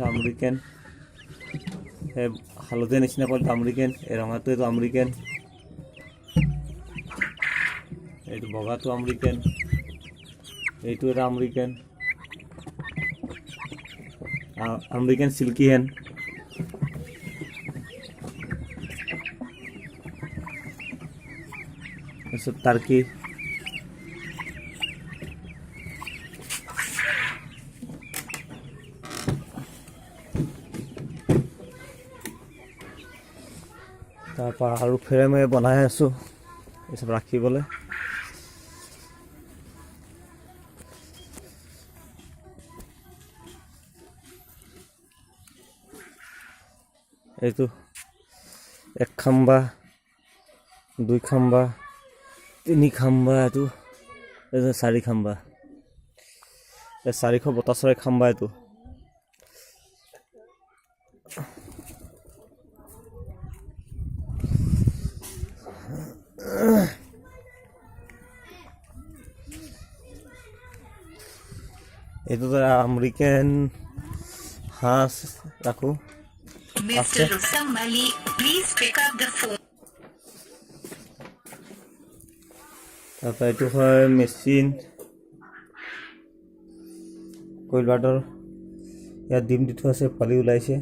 American এই হালধীয়া নিচিনা পোৱালিটো আমেৰিকান এই ৰঙাটো এইটো আমেৰিকান এইটো বগাটো আমেৰিকান এইটো এটা আমেৰিকান আমেৰিকান সিল্কি হেন তাৰপিছত টাৰ্কি তাৰপৰা আৰু ফ্ৰেমে বনাই আছোঁ এইচব ৰাখিবলৈ এইটো 1 খাম্বা 2 খাম্বা 3 খাম্বা এইটো 4 খাম্বা 450 খাম্বা এইটো এইটো আমেৰিকান হাঁস ৰাখো Mr. Sonali, please pick up the phone. তাৰপৰা এইটো হয় মেচিন কইল বাৰ্ডৰ ইয়াত ডিম দি থোৱা আছে পোৱালি ওলাইছে